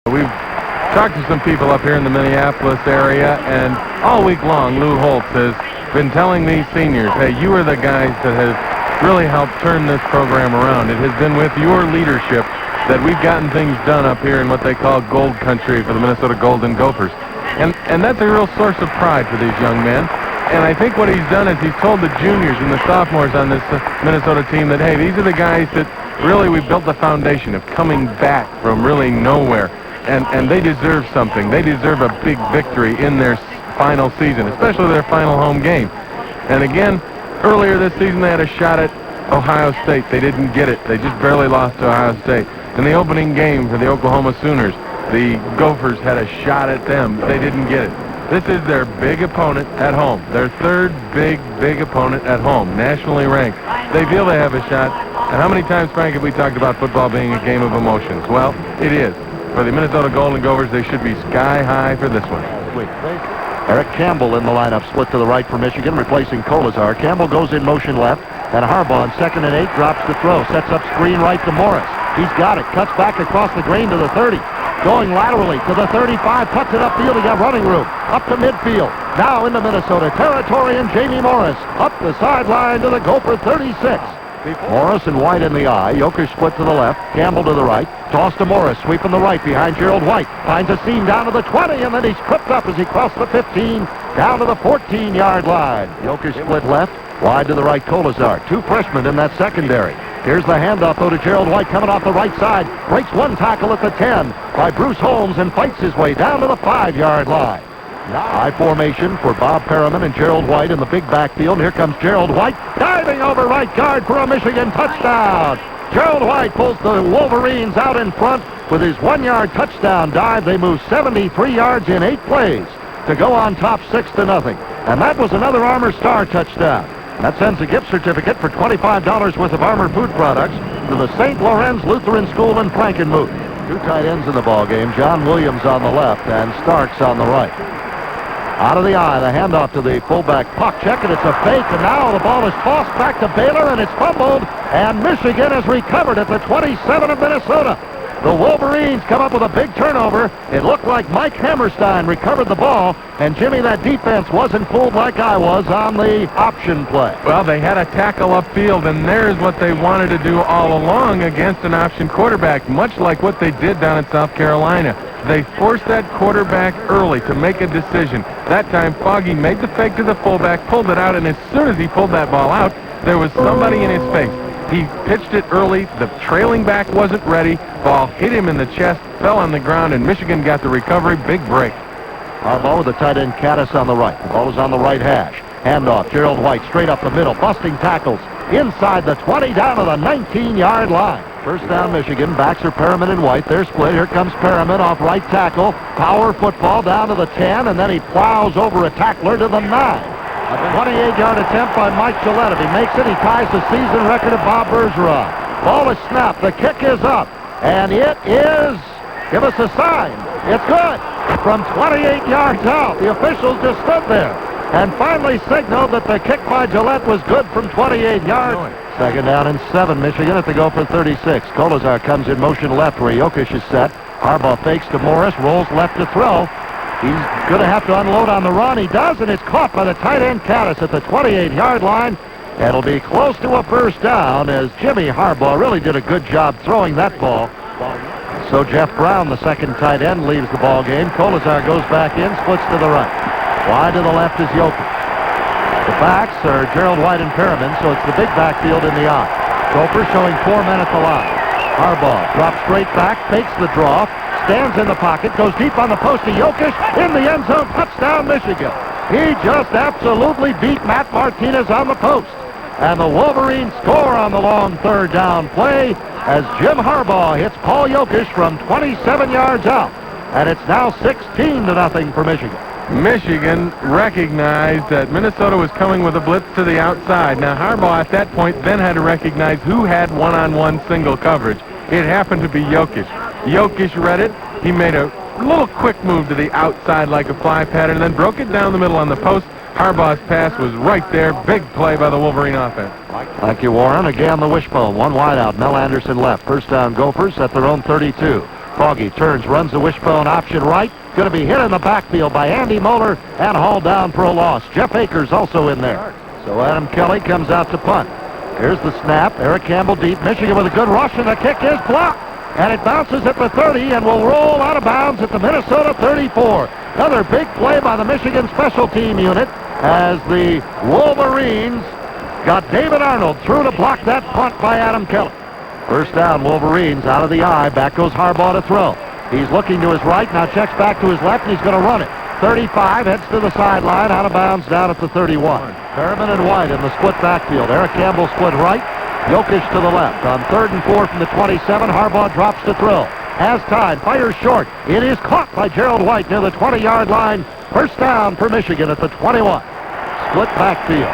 We've talked to some people up here in the Minneapolis area, and all week long, Lou Holtz has been telling these seniors, hey, you are the guys that have really helped turn this program around. It has been with your leadership that we've gotten things done up here in what they call gold country for the Minnesota Golden Gophers. And that's a real source of pride for these young men. And I think what he's done is he's told the juniors and the sophomores on this Minnesota team that, hey, these are the guys that really we built the foundation of coming back from really nowhere. And they deserve something. They deserve a big victory in their final season, especially their final home game. And again, earlier this season they had a shot at Ohio State. They didn't get it. They just barely lost to Ohio State. In the opening game for the Oklahoma Sooners, the Gophers had a shot at them. They didn't get it. This is their big opponent at home. Their third big opponent at home, nationally ranked. They feel they have a shot. And how many times, Frank, have we talked about football being a game of emotions? Well, it is. For the Minnesota Golden Gophers, they should be sky high for this one. Eric Campbell in the lineup, split to the right for Michigan, replacing Kolazar. Campbell goes in motion left, and Harbaugh on 2nd and 8 drops the throw, sets up screen right to Morris. He's got it, cuts back across the grain to the 30. Going laterally to the 35, cuts it upfield. He got running room. Up to midfield. Now into Minnesota territory, and Jamie Morris up the sideline to the Gopher 36. Morris and White in the eye. Jokic split to the left. Campbell to the right. Toss to Morris. Sweeping the right behind Gerald White. Finds a seam down to the 20, and then he's tripped up as he crossed the 15 down to the 14-yard line. Jokic split left. Wide to the right, Kolazar. Two freshmen in that secondary. Here's the handoff, though, to Gerald White coming off the right side. Breaks one tackle at the 10 by Bruce Holmes and fights his way down to the 5-yard line. High formation for Bob Perriman and Gerald White in the big backfield. Here comes Gerald White diving over right guard for a Michigan touchdown. Gerald White pulls the Wolverines out in front with his 1-yard touchdown dive. They move 73 yards in 8 plays to go on top 6-0. And that was another Armour Star touchdown. That sends a gift certificate for $25 worth of Armour food products to the St. Lawrence Lutheran School in Frankenmuth. Two tight ends in the ball game. John Williams on the left and Starks on the right. Out of the eye, the handoff to the fullback Puck check, and it's a fake, and now the ball is tossed back to Baylor, and it's fumbled, and Michigan has recovered at the 27 of Minnesota. The Wolverines come up with a big turnover. It looked like Mike Hammerstein recovered the ball, and Jimmy, that defense wasn't fooled like I was on the option play. Well, they had a tackle upfield, and there's what they wanted to do all along against an option quarterback, much like what they did down at South Carolina. They forced that quarterback early to make a decision. That time, Foggy made the fake to the fullback, pulled it out, and as soon as he pulled that ball out, there was somebody in his face. He pitched it early. The trailing back wasn't ready. Ball hit him in the chest, fell on the ground, and Michigan got the recovery. Big break. Harbaugh with the tight end Caddis on the right. The ball is on the right hash. Handoff, Gerald White straight up the middle, busting tackles inside the 20 down to the 19-yard line. First down, Michigan. Backs are Perriman and White. They're split. Here comes Perriman off right tackle. Power football down to the 10, and then he plows over a tackler to the 9. A 28-yard attempt by Mike Gillette. If he makes it, he ties the season record of Bob Bergeron. Ball is snapped. The kick is up, and it is, give us a sign. It's good. From 28 yards out, the officials just stood there and finally signaled that the kick by Gillette was good from 28 yards. Second down and 7, Michigan at the Gopher 36. Kolazar comes in motion left where Jokic is set. Harbaugh fakes to Morris, rolls left to throw. He's going to have to unload on the run. He does, and it's caught by the tight end Caddis at the 28-yard line. It'll be close to a first down as Jimmy Harbaugh really did a good job throwing that ball. So Jeff Brown, the second tight end, leaves the ball game. Kolazar goes back in, splits to the right. Wide to the left is Jokic. The backs are Gerald White and Perriman, so it's the big backfield in the eye. Gopher showing 4 men at the line. Harbaugh drops straight back, fakes the draw, stands in the pocket, goes deep on the post to Jokic, in the end zone, touchdown Michigan. He just absolutely beat Matt Martinez on the post. And the Wolverines score on the long third down play as Jim Harbaugh hits Paul Jokic from 27 yards out. And it's now 16-0 for Michigan. Michigan recognized that Minnesota was coming with a blitz to the outside. Now, Harbaugh at that point then had to recognize who had one-on-one single coverage. It happened to be Jokic. Jokic read it. He made a little quick move to the outside like a fly pattern and then broke it down the middle on the post. Harbaugh's pass was right there. Big play by the Wolverine offense. Thank you, Warren. Again, the wishbone. One wide out. Mel Anderson left. First down, Gophers at their own 32. Foggy turns, runs the wishbone option right. Going to be hit in the backfield by Andy Moeller and hauled down for a loss. Jeff Akers also in there. So Adam Kelly comes out to punt. Here's the snap. Eric Campbell deep. Michigan with a good rush, and the kick is blocked. And it bounces at the 30 and will roll out of bounds at the Minnesota 34. Another big play by the Michigan special team unit as the Wolverines got David Arnold through to block that punt by Adam Kelly. First down, Wolverines out of the eye. Back goes Harbaugh to throw. He's looking to his right, now checks back to his left, and he's going to run it. 35, heads to the sideline, out of bounds down at the 31. Perriman and White in the split backfield. Eric Campbell split right, Jokic to the left. On 3rd and 4 from the 27, Harbaugh drops to throw. Has time, fires short. It is caught by Gerald White near the 20-yard line. First down for Michigan at the 21. Split backfield.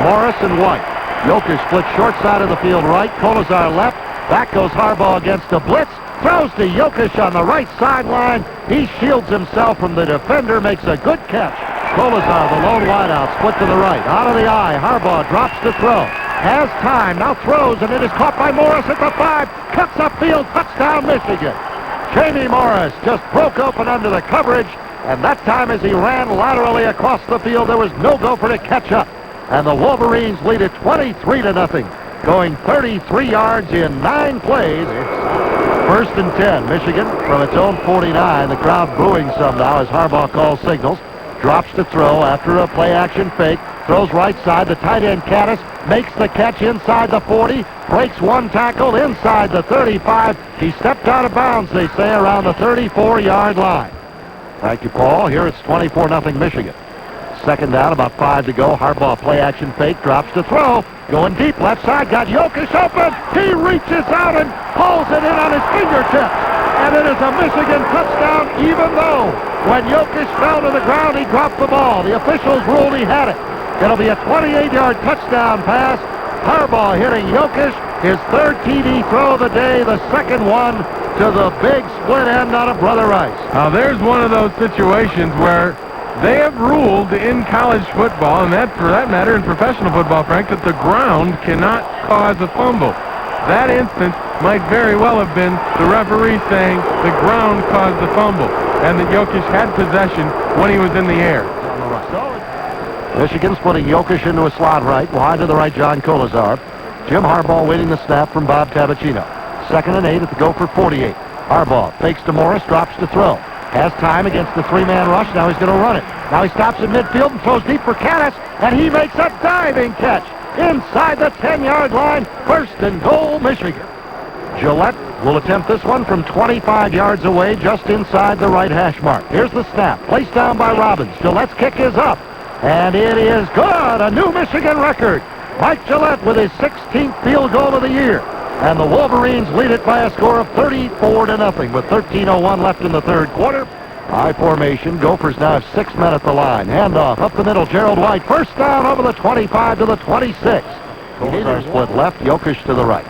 Morris and White. Jokic split short side of the field right. Kolazar left. Back goes Harbaugh against the blitz. Throws to Jokic on the right sideline. He shields himself from the defender. Makes a good catch. Kolazar, the lone wideout, split to the right. Out of the eye. Harbaugh drops to throw. Has time. Now throws, and it is caught by Morris at the 5. Cuts upfield. Touchdown, Michigan. Jamie Morris just broke open under the coverage. And that time as he ran laterally across the field, there was no gopher to catch up. And the Wolverines lead it 23-0. Going 33 yards in 9 plays. First and 10, Michigan from its own 49. The crowd booing some now as Harbaugh calls signals. Drops to throw after a play-action fake. Throws right side. The tight end, Caddis, makes the catch inside the 40. Breaks one tackle inside the 35. He stepped out of bounds, they say, around the 34-yard line. Thank you, Paul. Here it's 24-0 Michigan. Second down, about 5 to go. Harbaugh play-action fake, drops to throw. Going deep, left side, got Jokic open. He reaches out and pulls it in on his fingertips. And it is a Michigan touchdown, even though when Jokic fell to the ground, he dropped the ball. The officials ruled he had it. It'll be a 28-yard touchdown pass. Harbaugh hitting Jokic, his 3rd TD throw of the day, the 2nd one to the big split end out of Brother Rice. Now there's one of those situations where they have ruled in college football, and that, for that matter, in professional football, Frank, that the ground cannot cause a fumble. That instance might very well have been the referee saying the ground caused the fumble, and that Jokic had possession when he was in the air. Michigan splitting Jokic into a slot right, wide to the right, John Kolazar. Jim Harbaugh waiting the snap from Bob Tabacino. 2nd and 8 at the go for 48. Harbaugh fakes to Morris, drops to throw. Has time against the 3-man rush. Now he's going to run it. Now he stops in midfield and throws deep for Caddis, and he makes a diving catch inside the 10-yard line. First and goal, Michigan. Gillette will attempt this one from 25 yards away, just inside the right hash mark. Here's the snap. Placed down by Robbins. Gillette's kick is up, and it is good. A new Michigan record. Mike Gillette with his 16th field goal of the year. And the Wolverines lead it by a score of 34-0 with 13:01 left in the 3rd quarter. High formation. Gophers now have 6 men at the line. Handoff up the middle. Gerald White. First down over the 25 to the 26. Kolazar split left. Jokic to the right.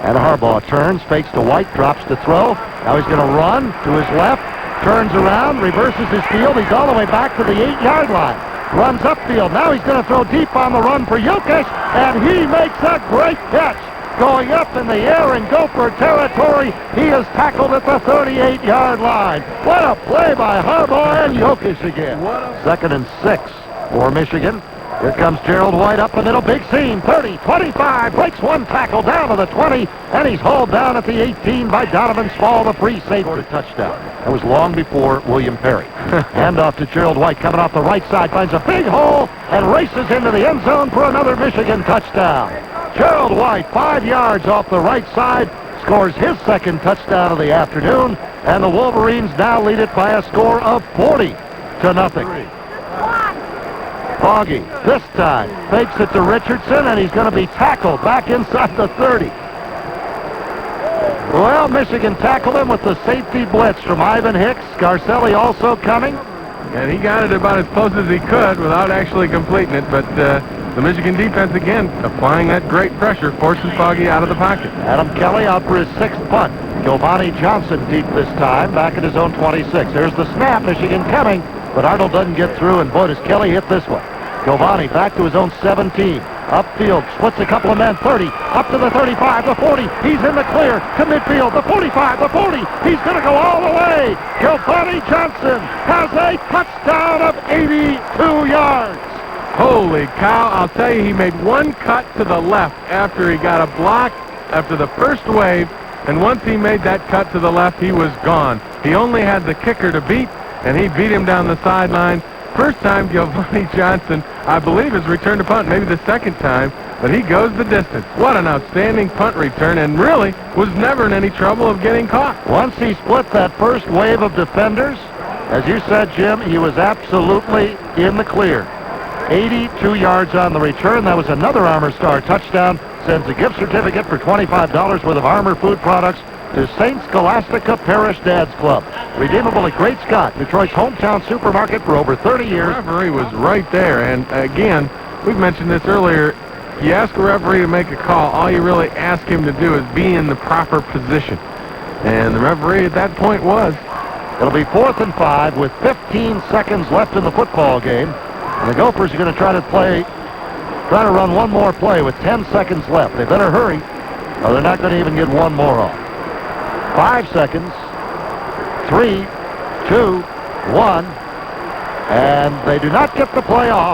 And Harbaugh turns, fakes to White, drops to throw. Now he's going to run to his left. Turns around, reverses his field. He's all the way back to the 8-yard line. Runs upfield. Now he's going to throw deep on the run for Jokic. And he makes a great catch. Going up in the air in Gopher territory. He is tackled at the 38-yard line. What a play by Harbaugh and Jokic again. 2nd and 6 for Michigan. Here comes Gerald White up the middle. Big seam. 30, 25. Breaks one tackle down to the 20. And he's hauled down at the 18 by Donovan Small, the free safety. Touchdown. That was long before William Perry. Handoff to Gerald White coming off the right side. Finds a big hole and races into the end zone for another Michigan touchdown. Gerald White, 5 yards off the right side, scores his 2nd touchdown of the afternoon, and the Wolverines now lead it by a score of 40-0. Foggy, this time, fakes it to Richardson, and he's going to be tackled back inside the 30. Well, Michigan tackled him with the safety blitz from Ivan Hicks. Scarcelli also coming. And he got it about as close as he could without actually completing it, but the Michigan defense, again, applying that great pressure, forces Foggy out of the pocket. Adam Kelly out for his 6th punt. Giovanni Johnson deep this time, back at his own 26. There's the snap, Michigan coming, but Arnold doesn't get through, and boy, does Kelly hit this one. Giovanni back to his own 17. Upfield, splits a couple of men, 30, up to the 35, the 40. He's in the clear to midfield, the 45, the 40. He's going to go all the way. Gilbert Johnson has a touchdown of 82 yards. Holy cow, I'll tell you, he made one cut to the left after he got a block after the first wave, and once he made that cut to the left, he was gone. He only had the kicker to beat, and he beat him down the sideline. First time Giovanni Johnson, I believe, has returned a punt, maybe the second time, but he goes the distance. What an outstanding punt return, and really was never in any trouble of getting caught. Once he split that first wave of defenders, as you said, Jim, he was absolutely in the clear. 82 yards on the return. That was another Armor Star touchdown. Sends a gift certificate for $25 worth of Armor food products to St. Scholastica Parish Dad's Club. Redeemable at Great Scott, Detroit's hometown supermarket for over 30 years. The referee was right there, and again, we've mentioned this earlier. You ask a referee to make a call, all you really ask him to do is be in the proper position. And the referee at that point was. It'll be 4th and 5 with 15 seconds left in the football game. And the Gophers are going to try to run one more play with 10 seconds left. They better hurry, or they're not going to even get one more off. 5 seconds. 3, 2, 1. And they do not get the play off.